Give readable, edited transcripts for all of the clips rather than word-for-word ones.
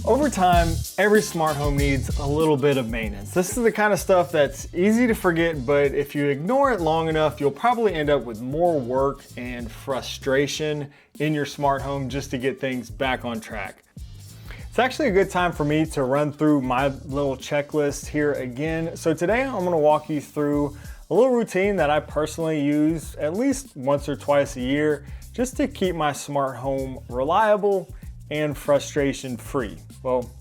Over time, every smart home needs a little bit of maintenance. This is the kind of stuff that's easy to forget, but if you ignore it long enough, you'll probably end up with more work and frustration in your smart home just to get things back on track. It's actually a good time for me to run through my little checklist here again. So today I'm gonna walk you through a little routine that I personally use at least once or twice a year just to keep my smart home reliable and frustration free. Well,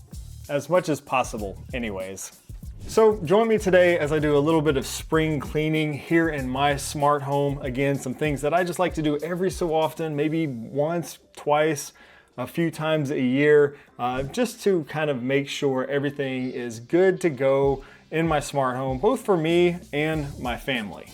as much as possible anyways. So join me today as I do a little bit of spring cleaning here in my smart home. Again, some things that I just like to do every so often, maybe once, twice, a few times a year, just to kind of make sure everything is good to go in my smart home, both for me and my family.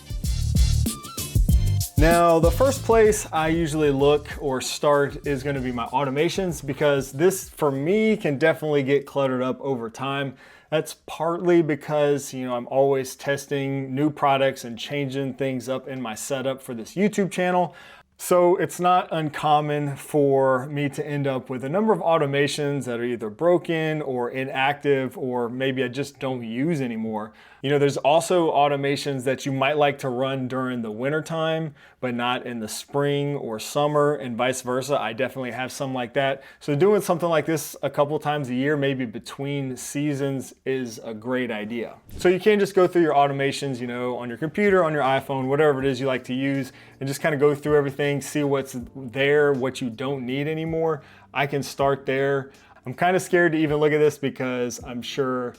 Now, the first place I usually look or start is gonna be my automations, because this, for me, can definitely get cluttered up over time. That's partly because, I'm always testing new products and changing things up in my setup for this YouTube channel. So it's not uncommon for me to end up with a number of automations that are either broken or inactive, or maybe I just don't use anymore. There's also automations that you might like to run during the winter time, but not in the spring or summer, and vice versa. I definitely have some like that. So doing something like this a couple times a year, maybe between seasons, is a great idea. So you can just go through your automations, on your computer, on your iPhone, whatever it is you like to use, and just kind of go through everything, see what's there, what you don't need anymore. I can start there. I'm kind of scared to even look at this because I'm sure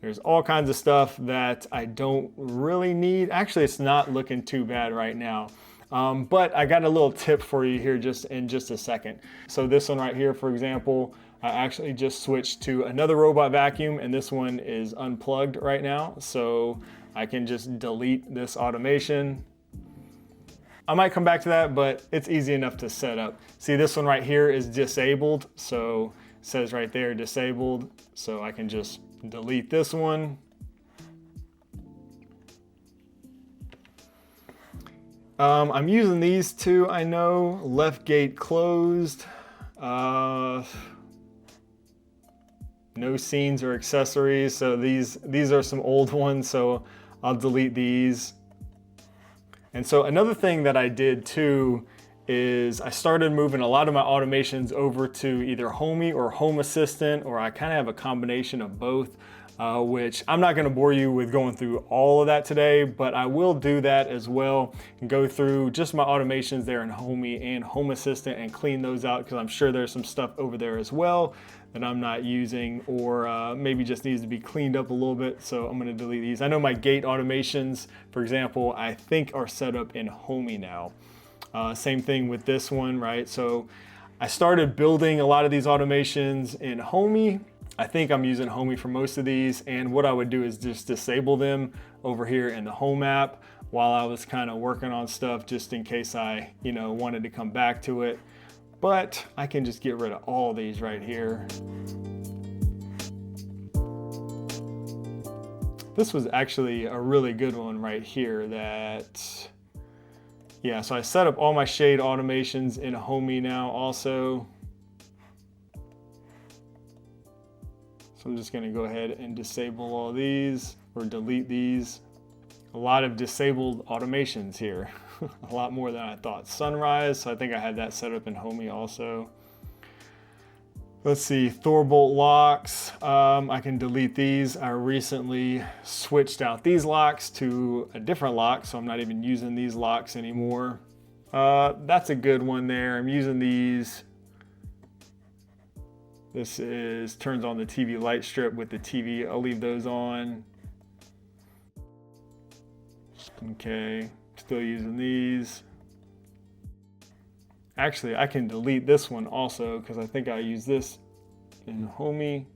there's all kinds of stuff that I don't really need. Actually, it's not looking too bad right now. But I got a little tip for you here in just a second. So this one right here, for example, I actually just switched to another robot vacuum, and this one is unplugged right now. So I can just delete this automation. I might come back to that, but it's easy enough to set up. See, this one right here is disabled. So it says right there, disabled. So I can just delete this one. I'm using these two, I know. Left gate closed. No scenes or accessories. So these are some old ones, so I'll delete these. And so another thing that I did too is I started moving a lot of my automations over to either Homey or Home Assistant, or I kind of have a combination of both, which I'm not going to bore you with going through all of that today, but I will do that as well and go through just my automations there in Homey and Home Assistant and clean those out, because I'm sure there's some stuff over there as well that I'm not using, or maybe just needs to be cleaned up a little bit. So I'm going to delete these. I know my gate automations, for example, I think are set up in Homey now. Same thing with this one, right? So I started building a lot of these automations in Homey. I think I'm using Homey for most of these, and what I would do is just disable them over here in the Home app while I was kind of working on stuff, just in case I, wanted to come back to it. But I can just get rid of all these right here. This was actually a really good one right here that, yeah, so I set up all my shade automations in Homey now also. So I'm just gonna go ahead and disable all these or delete these. A lot of disabled automations here, a lot more than I thought. Sunrise, so I think I had that set up in Homey also. Let's see, Thorbolt locks, I can delete these. I recently switched out these locks to a different lock, so I'm not even using these locks anymore. That's a good one there. I'm using these. This turns on the TV light strip with the TV. I'll leave those on. Okay, still using these. Actually, I can delete this one also, because I think I use this in Homey.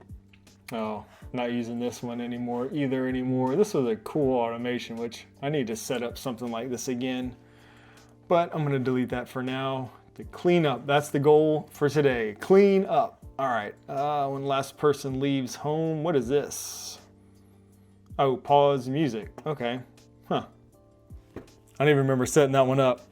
Oh, not using this one anymore. This was a cool automation, which I need to set up something like this again. But I'm gonna delete that for now. To clean up, that's the goal for today. Clean up. All right, when last person leaves home, what is this? Oh, pause music, okay. Huh. I don't even remember setting that one up.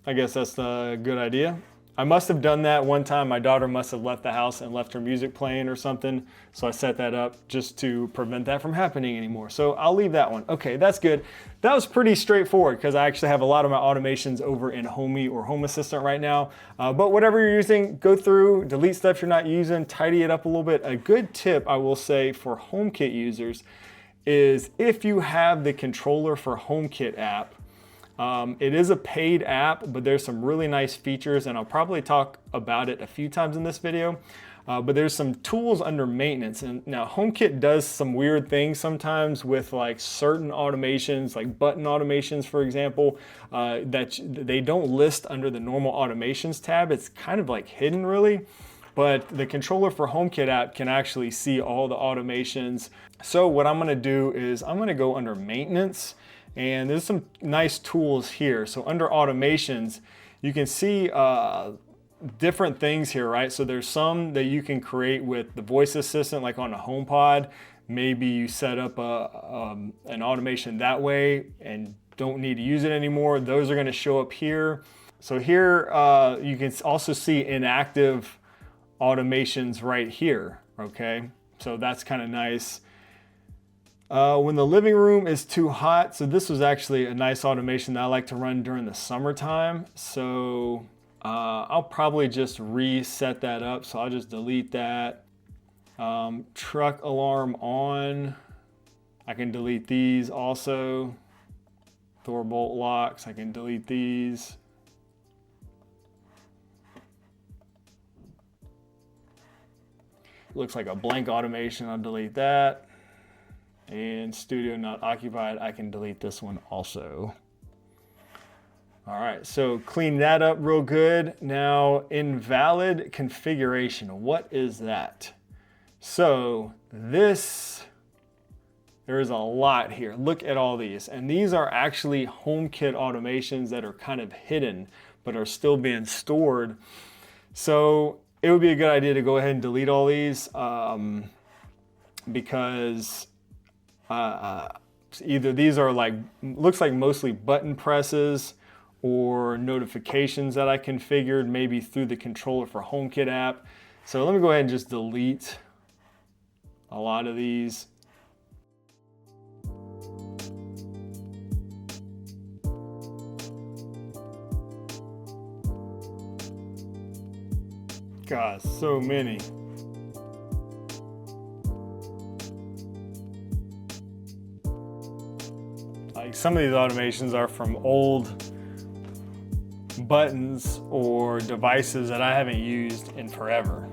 I guess that's a good idea. I must have done that one time. My daughter must have left the house and left her music playing or something. So I set that up just to prevent that from happening anymore. So I'll leave that one. Okay, that's good. That was pretty straightforward because I actually have a lot of my automations over in Homey or Home Assistant right now. But whatever you're using, go through, delete stuff you're not using, tidy it up a little bit. A good tip I will say for HomeKit users is if you have the controller for HomeKit app, it is a paid app, but there's some really nice features, and I'll probably talk about it a few times in this video. But there's some tools under maintenance, and now HomeKit does some weird things sometimes with like certain automations, like button automations, for example, that they don't list under the normal automations tab. It's kind of like hidden really. But the controller for HomeKit app can actually see all the automations. So what I'm gonna do is I'm gonna go under maintenance, and there's some nice tools here. So under automations, you can see different things here, right? So there's some that you can create with the voice assistant, like on a HomePod. Maybe you set up an automation that way and don't need to use it anymore. Those are gonna show up here. So here you can also see inactive automations right here, okay? So that's kind of nice. When the living room is too hot, so this was actually a nice automation that I like to run during the summertime. So I'll probably just reset that up. So I'll just delete that. Truck alarm on. I can delete these also. Door bolt locks, I can delete these. Looks like a blank automation, I'll delete that. And studio not occupied, I can delete this one also. All right, so clean that up real good. Now, invalid configuration, what is that? So there is a lot here. Look at all these. And these are actually HomeKit automations that are kind of hidden, but are still being stored. So it would be a good idea to go ahead and delete all these because either these are like, looks like mostly button presses or notifications that I configured maybe through the controller for HomeKit app. So let me go ahead and just delete a lot of these. God, so many. Like some of these automations are from old buttons or devices that I haven't used in forever.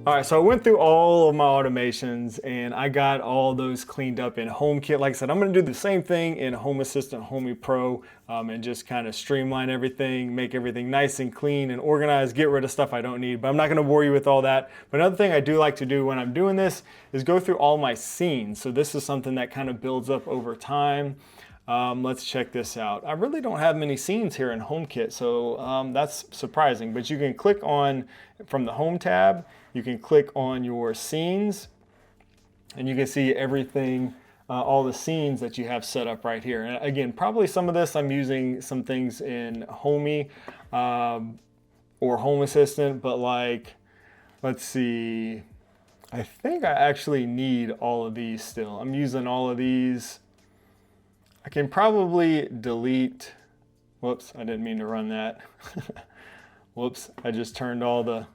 All right, so I went through all of my automations and I got all those cleaned up in HomeKit. Like I said, I'm gonna do the same thing in Home Assistant Homey Pro and just kind of streamline everything, make everything nice and clean and organized, get rid of stuff I don't need, but I'm not gonna bore you with all that. But another thing I do like to do when I'm doing this is go through all my scenes. So this is something that kind of builds up over time. Let's check this out. I really don't have many scenes here in HomeKit, so that's surprising, but you can click on, from the Home tab, you can click on your scenes and you can see everything, all the scenes that you have set up right here. And again, probably some of this I'm using some things in Homey or Home Assistant, but like, let's see, I think I actually need all of these still. I'm using all of these. I can probably delete, whoops, I didn't mean to run that. Whoops, I just turned all the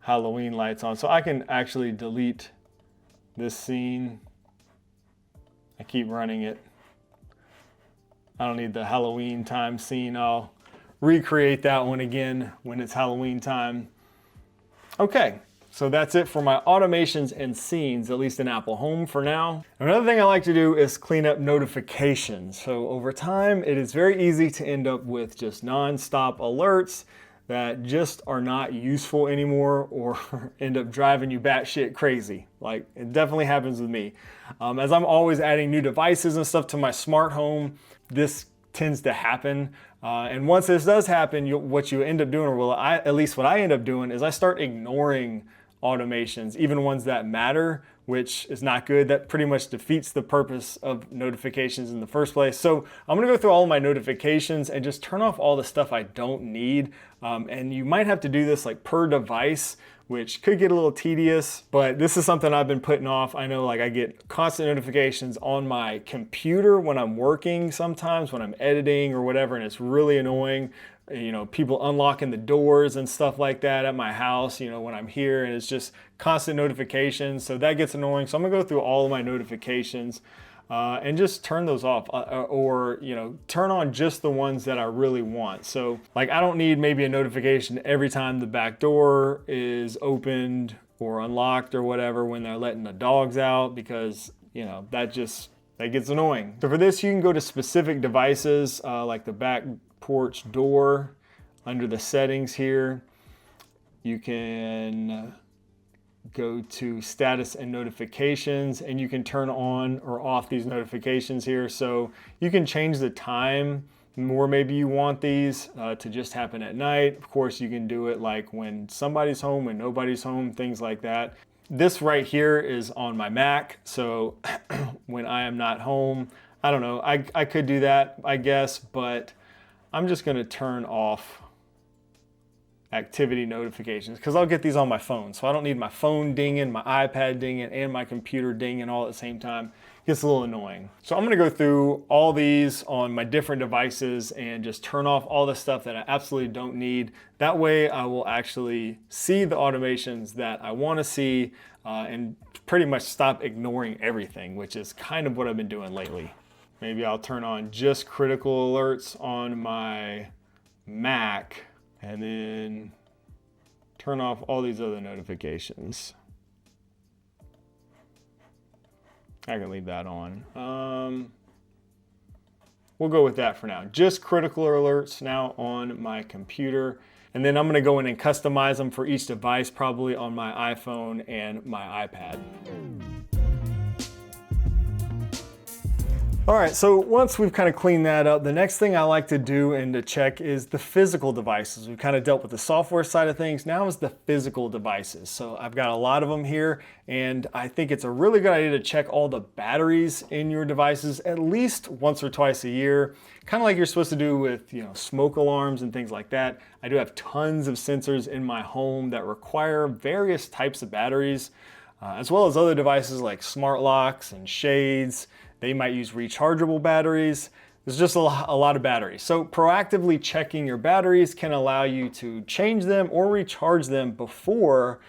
Halloween lights on. So I can actually delete this scene. I keep running it. I don't need the Halloween time scene. I'll recreate that one again when it's Halloween time. Okay. So that's it for my automations and scenes, at least in Apple Home for now. Another thing I like to do is clean up notifications. So over time, it is very easy to end up with just non-stop alerts that just are not useful anymore or end up driving you batshit crazy. Like, it definitely happens with me. As I'm always adding new devices and stuff to my smart home, this tends to happen. And once this does happen, what you end up doing, or well, at least what I end up doing, is I start ignoring automations, even ones that matter, which is not good. That pretty much defeats the purpose of notifications in the first place. So I'm gonna go through all of my notifications and just turn off all the stuff I don't need. And you might have to do this like per device, which could get a little tedious, but this is something I've been putting off. I know like I get constant notifications on my computer when I'm working sometimes, when I'm editing or whatever, and it's really annoying. You know, people unlocking the doors and stuff like that at my house, you know, when I'm here, and it's just constant notifications. So that gets annoying. So I'm gonna go through all of my notifications and just turn those off or, you know, turn on just the ones that I really want. So like, I don't need maybe a notification every time the back door is opened or unlocked or whatever when they're letting the dogs out, because, you know, that gets annoying. So for this, you can go to specific devices like the back porch door. Under the settings here, you can go to status and notifications, and you can turn on or off these notifications here. So you can change the time, or maybe you want these to just happen at night. Of course, you can do it like when somebody's home, when nobody's home, things like that. This right here is on my Mac, so when I am not home, I don't know, I could do that, I guess, but I'm just gonna turn off activity notifications because I'll get these on my phone. So I don't need my phone dinging, my iPad dinging, and my computer dinging all at the same time. It gets a little annoying. So I'm gonna go through all these on my different devices and just turn off all the stuff that I absolutely don't need. That way I will actually see the automations that I wanna see and pretty much stop ignoring everything, which is kind of what I've been doing lately. Maybe I'll turn on just critical alerts on my Mac and then turn off all these other notifications. I can leave that on. We'll go with that for now. Just critical alerts now on my computer. And then I'm gonna go in and customize them for each device, probably on my iPhone and my iPad. All right, so once we've kind of cleaned that up, the next thing I like to do and to check is the physical devices. We've kind of dealt with the software side of things. Now is the physical devices. So I've got a lot of them here, and I think it's a really good idea to check all the batteries in your devices at least once or twice a year, kind of like you're supposed to do with, you know, smoke alarms and things like that. I do have tons of sensors in my home that require various types of batteries, as well as other devices like smart locks and shades. They might use rechargeable batteries. There's just a lot of batteries. So proactively checking your batteries can allow you to change them or recharge them before,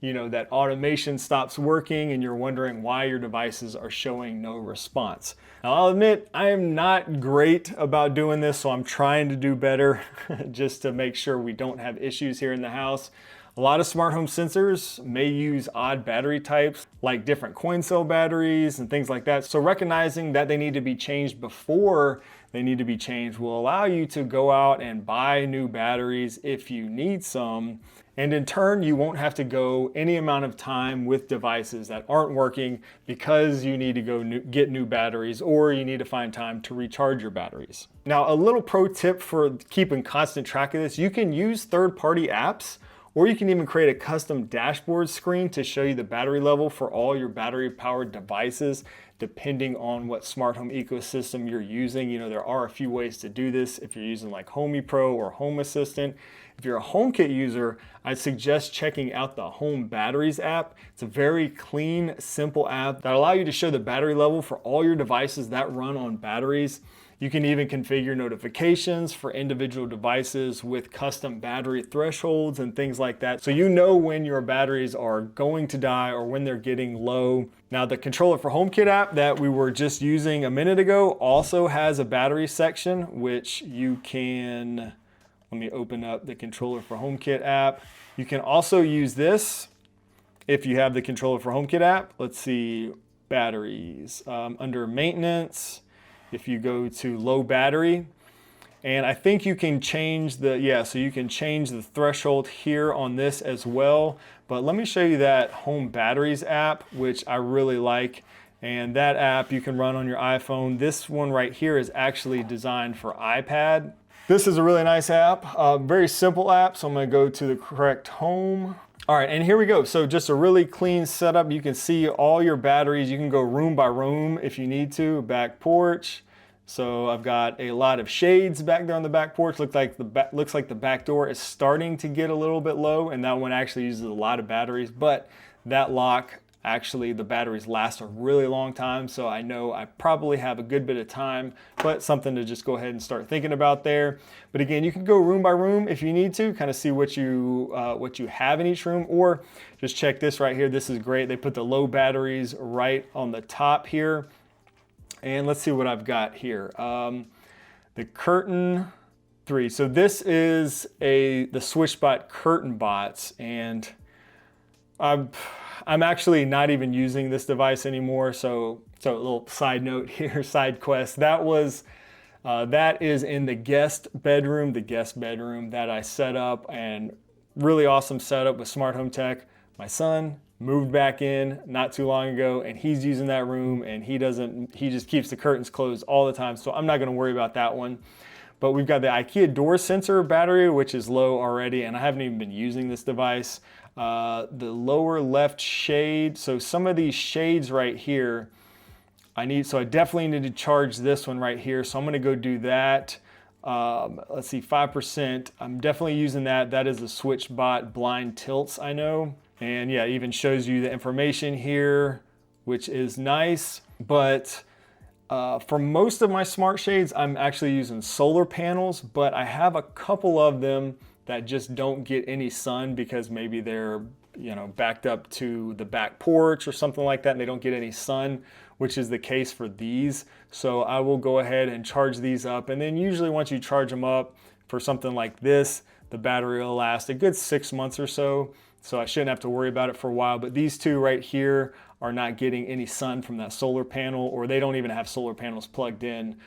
you know, that automation stops working and you're wondering why your devices are showing no response. Now, I'll admit I am not great about doing this, so I'm trying to do better just to make sure we don't have issues here in the house. A lot of smart home sensors may use odd battery types like different coin cell batteries and things like that. So recognizing that they need to be changed before they need to be changed will allow you to go out and buy new batteries if you need some. And in turn, you won't have to go any amount of time with devices that aren't working because you need to go get new batteries or you need to find time to recharge your batteries. Now, a little pro tip for keeping constant track of this, you can use third-party apps, or you can even create a custom dashboard screen to show you the battery level for all your battery powered devices, depending on what smart home ecosystem you're using. You know, there are a few ways to do this if you're using like Homey Pro or Home Assistant. If you're a HomeKit user, I'd suggest checking out the Home Batteries app. It's a very clean, simple app that allows you to show the battery level for all your devices that run on batteries. You can even configure notifications for individual devices with custom battery thresholds and things like that. So you know when your batteries are going to die or when they're getting low. Now, the controller for HomeKit app that we were just using a minute ago also has a battery section, which you can, let me open up the controller for HomeKit app. You can also use this if you have the controller for HomeKit app. Let's see, batteries, under maintenance. If you go to low battery, and I think you can change so you can change the threshold here on this as well. But let me show you that Home Batteries app, which I really like. And that app you can run on your iPhone. This one right here is actually designed for iPad. This is a really nice app, very simple app. So I'm gonna go to the correct home. All right, and here we go. So just a really clean setup. You can see all your batteries. You can go room by room if you need to. Back porch. So I've got a lot of shades back there on the back porch. Looks like the back door is starting to get a little bit low, and that one actually uses a lot of batteries. But that lock, actually, the batteries last a really long time, so I know I probably have a good bit of time, but something to just go ahead and start thinking about there. But again, you can go room by room if you need to, kind of see what you have in each room, or just check this right here. This is great. They put the low batteries right on the top here. And let's see what I've got here. The curtain 3. So this is the SwitchBot curtain bots, and I'm actually not even using this device anymore. So a little side note here, side quest. That is in the guest bedroom that I set up, and really awesome setup with smart home tech. My son moved back in not too long ago, and he's using that room, and he just keeps the curtains closed all the time. So I'm not gonna worry about that one. But we've got the IKEA door sensor battery, which is low already, and I haven't even been using this device. The lower left shade, so some of these shades right here, I definitely need to charge this one right here. So I'm gonna go do that. Let's see, 5%. I'm definitely using that. That is the SwitchBot blind tilts, I know. And yeah, it even shows you the information here, which is nice. But for most of my smart shades, I'm actually using solar panels, but I have a couple of them that just don't get any sun because maybe they're backed up to the back porch or something like that, and they don't get any sun, which is the case for these. So I will go ahead and charge these up. And then usually once you charge them up for something like this, the battery will last a good 6 months or so. So I shouldn't have to worry about it for a while. But these two right here are not getting any sun from that solar panel, or they don't even have solar panels plugged in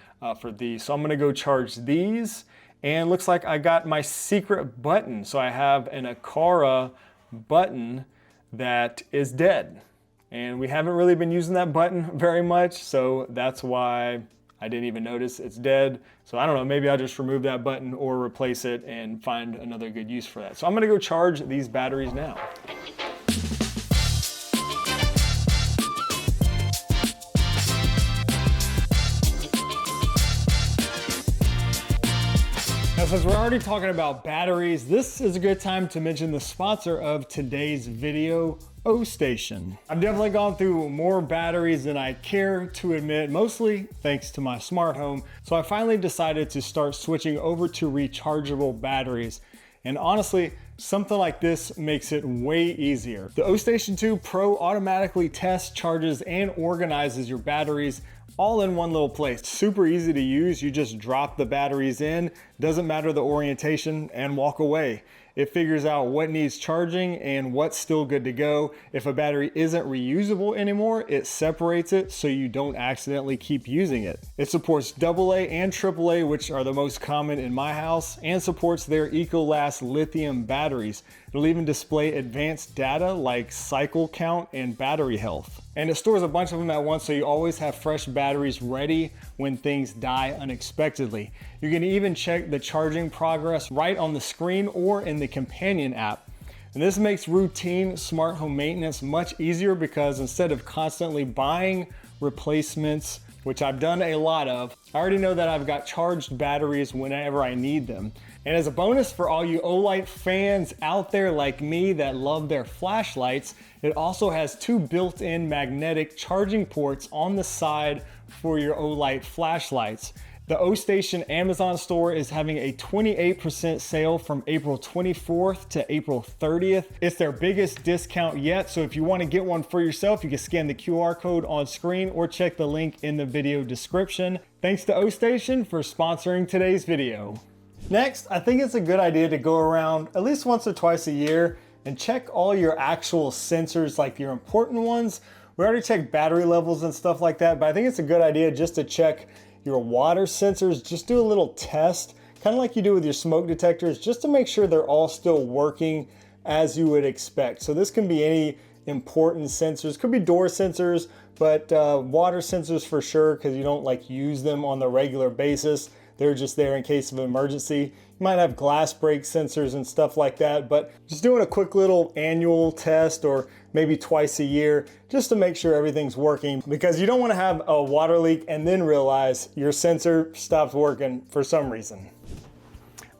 for these. So I'm gonna go charge these. And looks like I got my secret button. So I have an Aqara button that is dead. And we haven't really been using that button very much, so that's why I didn't even notice it's dead. So I don't know, maybe I'll just remove that button or replace it and find another good use for that. So I'm gonna go charge these batteries now. Now, since we're already talking about batteries, this is a good time to mention the sponsor of today's video, Ostation. I've definitely gone through more batteries than I care to admit, mostly thanks to my smart home. So I finally decided to start switching over to rechargeable batteries. And honestly, something like this makes it way easier. The Ostation 2 Pro automatically tests, charges, and organizes your batteries all in one little place. Super easy to use. You just drop the batteries in, doesn't matter the orientation, and walk away. It figures out what needs charging and what's still good to go. If a battery isn't reusable anymore, it separates it so you don't accidentally keep using it. It supports AA and AAA, which are the most common in my house, and supports their EcoLast lithium batteries. It'll even display advanced data like cycle count and battery health. And it stores a bunch of them at once, so you always have fresh batteries ready when things die unexpectedly. You can even check the charging progress right on the screen or in the companion app. And this makes routine smart home maintenance much easier because instead of constantly buying replacements, which I've done a lot of, I already know that I've got charged batteries whenever I need them. And as a bonus for all you Olight fans out there like me that love their flashlights, it also has 2 built-in magnetic charging ports on the side for your Olight flashlights. The Ostation Amazon store is having a 28% sale from April 24th to April 30th. It's their biggest discount yet, so if you want to get one for yourself, you can scan the QR code on screen or check the link in the video description. Thanks to Ostation for sponsoring today's video. Next, I think it's a good idea to go around at least once or twice a year and check all your actual sensors, like your important ones. We already checked battery levels and stuff like that, but I think it's a good idea just to check your water sensors. Just do a little test, kind of like you do with your smoke detectors, just to make sure they're all still working as you would expect. So this can be any important sensors, could be door sensors, but water sensors for sure, because you don't use them on the regular basis. They're just there in case of an emergency. You might have glass break sensors and stuff like that, but just doing a quick little annual test or maybe twice a year just to make sure everything's working, because you don't want to have a water leak and then realize your sensor stops working for some reason.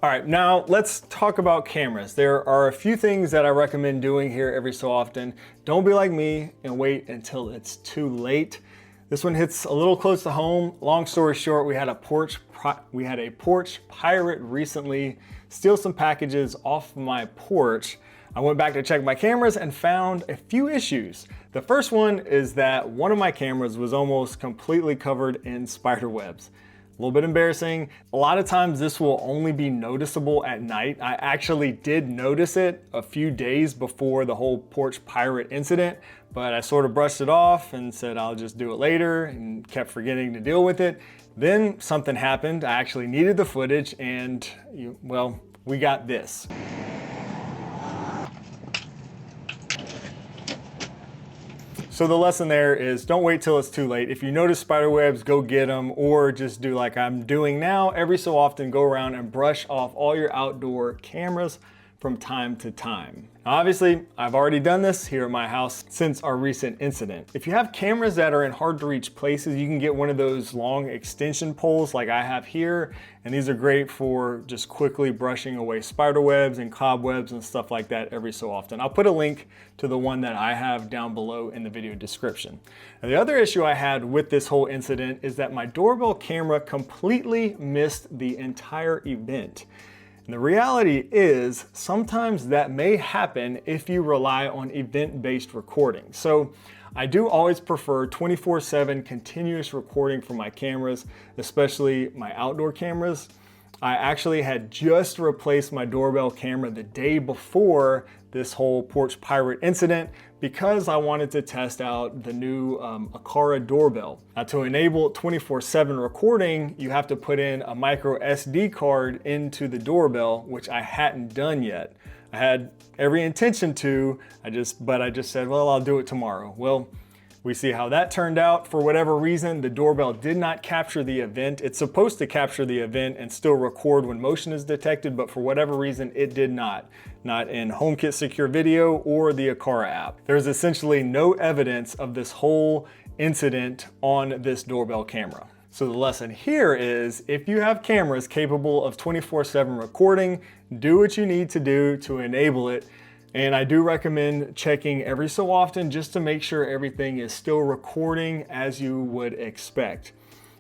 All right, now let's talk about cameras. There are a few things that I recommend doing here every so often. Don't be like me and wait until it's too late. This one hits a little close to home. Long story short, we had a porch pirate recently steal some packages off my porch. I went back to check my cameras and found a few issues. The first one is that one of my cameras was almost completely covered in spider webs. A little bit embarrassing. A lot of times this will only be noticeable at night. I actually did notice it a few days before the whole porch pirate incident, but I sort of brushed it off and said I'll just do it later and kept forgetting to deal with it. Then something happened. I actually needed the footage and, well, we got this. So the lesson there is don't wait till it's too late. If you notice spider webs, go get them, or just do like I'm doing now. Every so often, go around and brush off all your outdoor cameras from time to time. Now, obviously, I've already done this here at my house since our recent incident. If you have cameras that are in hard to reach places, you can get one of those long extension poles like I have here. And these are great for just quickly brushing away spider webs and cobwebs and stuff like that every so often. I'll put a link to the one that I have down below in the video description. Now, the other issue I had with this whole incident is that my doorbell camera completely missed the entire event. And the reality is sometimes that may happen if you rely on event-based recording. So I do always prefer 24/7 continuous recording for my cameras, especially my outdoor cameras. I actually had just replaced my doorbell camera the day before this whole porch pirate incident because I wanted to test out the new Aqara doorbell. Now, to enable 24/7 recording, you have to put in a micro SD card into the doorbell, which I hadn't done yet. I had every intention to, but I just said, well, I'll do it tomorrow. Well, we see how that turned out. For whatever reason, the doorbell did not capture the event. It's supposed to capture the event and still record when motion is detected, but for whatever reason, it did not. Not in HomeKit Secure Video or the Aqara app. There's essentially no evidence of this whole incident on this doorbell camera. So the lesson here is if you have cameras capable of 24/7 recording, do what you need to do to enable it. And I do recommend checking every so often just to make sure everything is still recording as you would expect.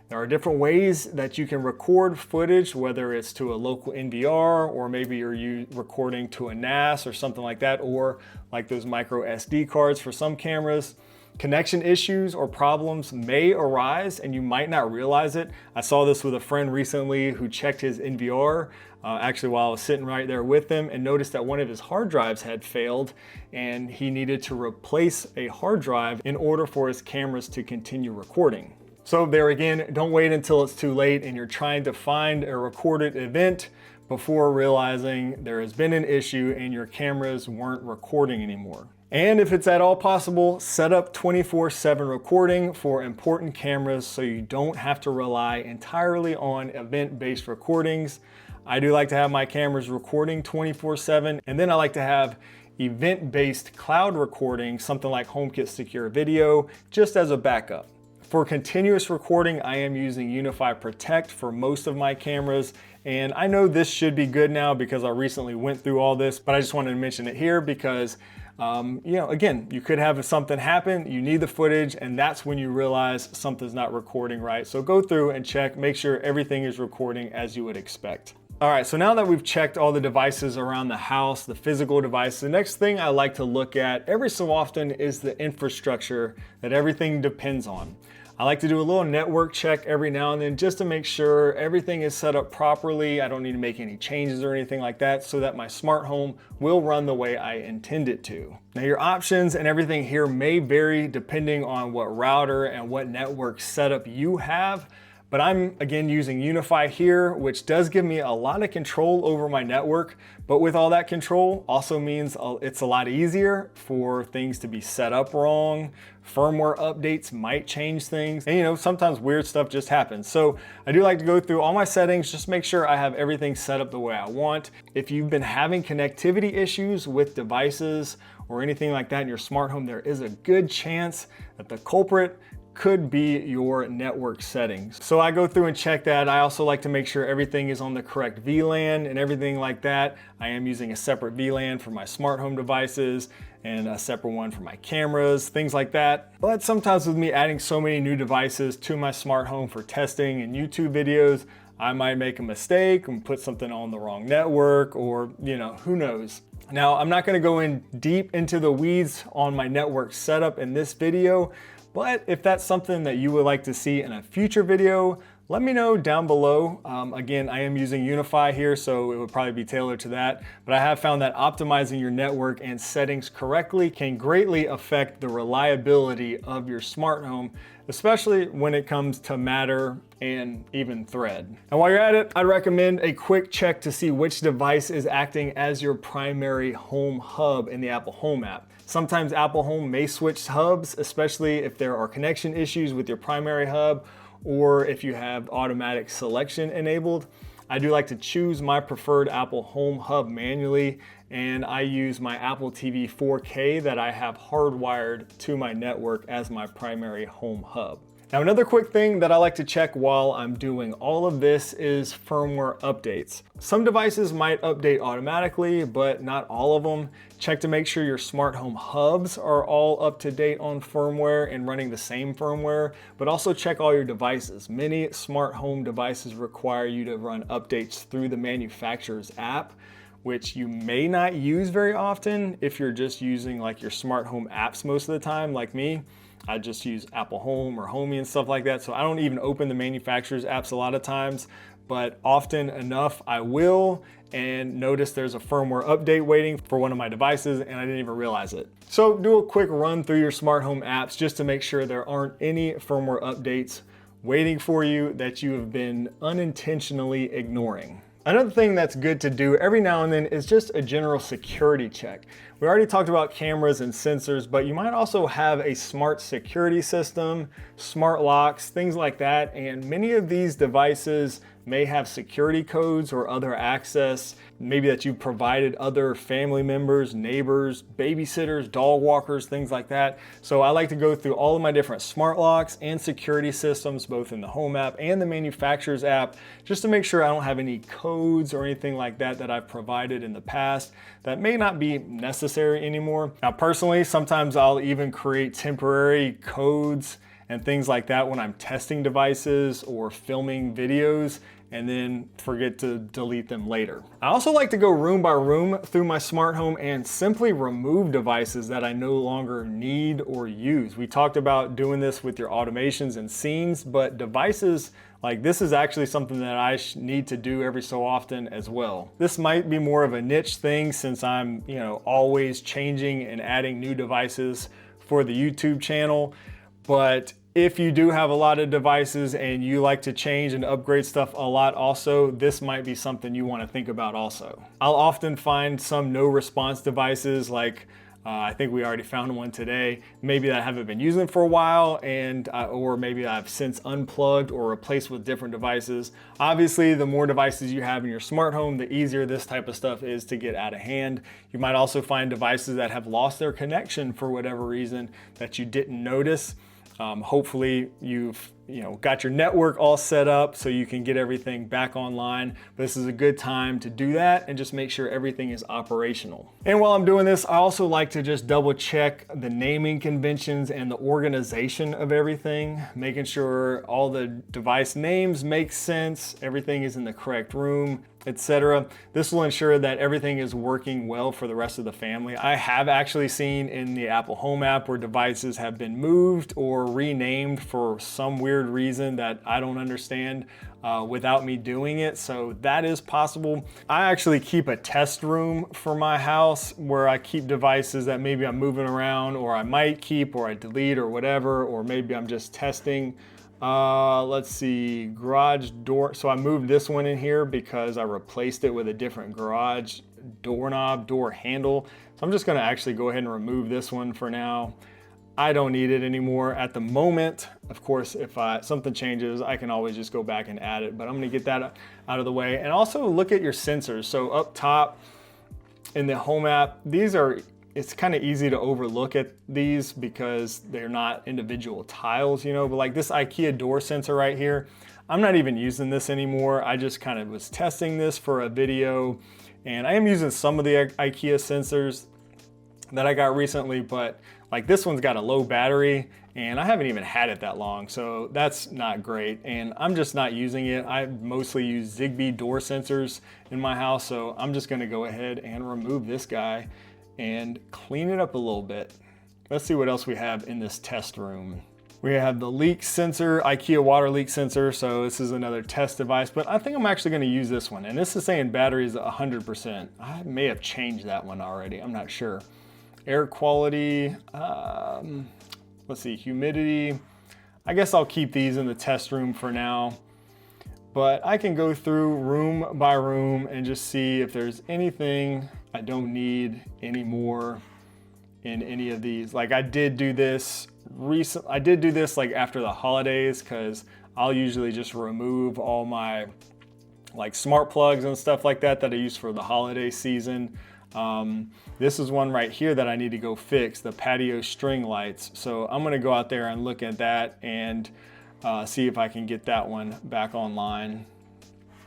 There are different ways that you can record footage, whether it's to a local NVR or maybe you're recording to a NAS or something like that, or like those micro SD cards for some cameras. Connection issues or problems may arise and you might not realize it. I saw this with a friend recently who checked his NVR actually while I was sitting right there with him and noticed that one of his hard drives had failed and he needed to replace a hard drive in order for his cameras to continue recording. So there again, don't wait until it's too late and you're trying to find a recorded event before realizing there has been an issue and your cameras weren't recording anymore. And if it's at all possible, set up 24/7 recording for important cameras so you don't have to rely entirely on event-based recordings. I do like to have my cameras recording 24/7, and then I like to have event-based cloud recording, something like HomeKit Secure Video, just as a backup. For continuous recording, I am using Unify Protect for most of my cameras, and I know this should be good now because I recently went through all this, but I just wanted to mention it here because again, you could have something happen, you need the footage, and that's when you realize something's not recording right. So go through and check, make sure everything is recording as you would expect. All right, so now that we've checked all the devices around the house, the physical devices, the next thing I like to look at every so often is the infrastructure that everything depends on. I like to do a little network check every now and then just to make sure everything is set up properly. I don't need to make any changes or anything like that so that my smart home will run the way I intend it to. Now your options and everything here may vary depending on what router and what network setup you have, But I'm again using UniFi here, which does give me a lot of control over my network. But with all that control also means it's a lot easier for things to be set up wrong. Firmware updates might change things. And you know, sometimes weird stuff just happens. So I do like to go through all my settings, just make sure I have everything set up the way I want. If you've been having connectivity issues with devices or anything like that in your smart home, there is a good chance that the culprit could be your network settings. So I go through and check that. I also like to make sure everything is on the correct VLAN and everything like that. I am using a separate VLAN for my smart home devices and a separate one for my cameras, things like that. But sometimes with me adding so many new devices to my smart home for testing and YouTube videos, I might make a mistake and put something on the wrong network, or you know, who knows. Now, I'm not gonna go in deep into the weeds on my network setup in this video, but if that's something that you would like to see in a future video, let me know down below. Again, I am using UniFi here, so it would probably be tailored to that. But I have found that optimizing your network and settings correctly can greatly affect the reliability of your smart home, especially when it comes to Matter and even Thread. And while you're at it, I'd recommend a quick check to see which device is acting as your primary home hub in the Apple Home app. Sometimes Apple Home may switch hubs, especially if there are connection issues with your primary hub or if you have automatic selection enabled. I do like to choose my preferred Apple Home hub manually, and I use my Apple TV 4K that I have hardwired to my network as my primary home hub. Now, another quick thing that I like to check while I'm doing all of this is firmware updates. Some devices might update automatically, but not all of them. Check to make sure your smart home hubs are all up to date on firmware and running the same firmware, but also check all your devices. Many smart home devices require you to run updates through the manufacturer's app, which you may not use very often if you're just using like your smart home apps most of the time, like me. I just use Apple Home or Homey and stuff like that. So I don't even open the manufacturer's apps a lot of times, but often enough I will and notice there's a firmware update waiting for one of my devices and I didn't even realize it. So do a quick run through your smart home apps just to make sure there aren't any firmware updates waiting for you that you have been unintentionally ignoring. Another thing that's good to do every now and then is just a general security check. We already talked about cameras and sensors, but you might also have a smart security system, smart locks, things like that. And many of these devices may have security codes or other access, maybe that you've provided other family members, neighbors, babysitters, dog walkers, things like that. So I like to go through all of my different smart locks and security systems, both in the Home app and the manufacturer's app, just to make sure I don't have any codes or anything like that that I've provided in the past that may not be necessary anymore. Now, personally, sometimes I'll even create temporary codes and things like that when I'm testing devices or filming videos and then forget to delete them later. I also like to go room by room through my smart home and simply remove devices that I no longer need or use. We talked about doing this with your automations and scenes, but devices like this is actually something that I need to do every so often as well. This might be more of a niche thing since I'm, always changing and adding new devices for the YouTube channel. But if you do have a lot of devices and you like to change and upgrade stuff a lot also, this might be something you want to think about also. I'll often find some no response devices like I think we already found one today, maybe that I haven't been using for a while and or maybe I've since unplugged or replaced with different devices. Obviously, the more devices you have in your smart home, the easier this type of stuff is to get out of hand. You might also find devices that have lost their connection for whatever reason that you didn't notice. Hopefully you've got your network all set up so you can get everything back online. But this is a good time to do that and just make sure everything is operational. And while I'm doing this, I also like to just double check the naming conventions and the organization of everything, making sure all the device names make sense, everything is in the correct room, etc. This will ensure that everything is working well for the rest of the family. I have actually seen in the Apple Home app where devices have been moved or renamed for some weird reason that I don't understand without me doing it. So that is possible. I actually keep a test room for my house where I keep devices that maybe I'm moving around or I might keep or I delete or whatever, or maybe I'm just testing Let's see, garage door. So I moved this one in here because I replaced it with a different garage doorknob, door handle. So I'm just gonna actually go ahead and remove this one for now. I don't need it anymore at the moment. Of course, if something changes, I can always just go back and add it, but I'm gonna get that out of the way. And also look at your sensors. So up top in the home app, it's kind of easy to overlook at these because they're not individual tiles, you know, but like this IKEA door sensor right here, I'm not even using this anymore. I just kind of was testing this for a video, and I am using some of the IKEA sensors that I got recently, but like this one's got a low battery and I haven't even had it that long, so that's not great, and I'm just not using it. I mostly use Zigbee door sensors in my house, so I'm just gonna go ahead and remove this guy and clean it up a little bit. Let's see what else we have in this test room. We have the leak sensor, IKEA water leak sensor. So this is another test device, but I think I'm actually gonna use this one. And this is saying battery is 100%. I may have changed that one already, I'm not sure. Air quality, let's see, humidity. I guess I'll keep these in the test room for now. But I can go through room by room and just see if there's anything I don't need anymore in any of these. Like I did do this like after the holidays, because I'll usually just remove all my like smart plugs and stuff like that I use for the holiday season. This is one right here that I need to go fix, the patio string lights. So I'm gonna go out there and look at that and see if I can get that one back online.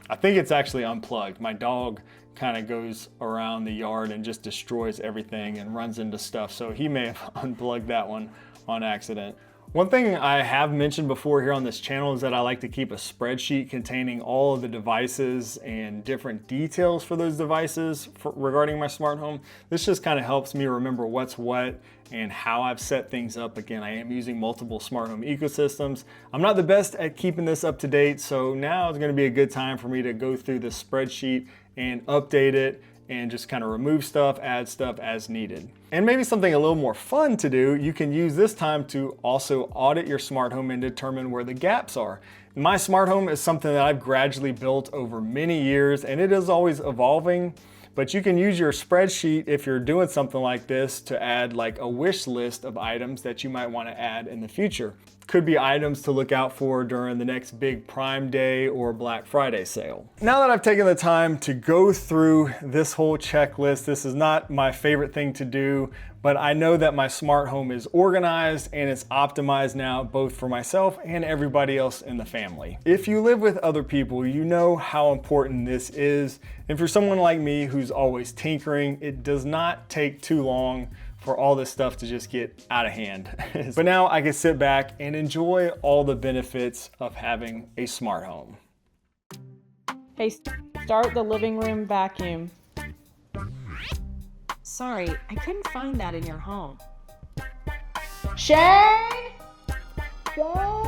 I think it's actually unplugged. My dog kind of goes around the yard and just destroys everything and runs into stuff, so he may have unplugged that one on accident. One thing I have mentioned before here on this channel is that I like to keep a spreadsheet containing all of the devices and different details for those devices regarding my smart home. This just kind of helps me remember what's what and how I've set things up. Again, I am using multiple smart home ecosystems. I'm not the best at keeping this up to date, so now is going to be a good time for me to go through the spreadsheet and update it and just kind of remove stuff, add stuff as needed. And maybe something a little more fun to do, you can use this time to also audit your smart home and determine where the gaps are. My smart home is something that I've gradually built over many years, and it is always evolving, but you can use your spreadsheet if you're doing something like this to add like a wish list of items that you might want to add in the future. Could be items to look out for during the next big Prime Day or Black Friday sale. Now that I've taken the time to go through this whole checklist, this is not my favorite thing to do, but I know that my smart home is organized and it's optimized now, both for myself and everybody else in the family. If you live with other people, you know how important this is. And for someone like me who's always tinkering, it does not take too long for all this stuff to just get out of hand. But now I can sit back and enjoy all the benefits of having a smart home. Hey, start the living room vacuum. Sorry, I couldn't find that in your home. Shane? Shane?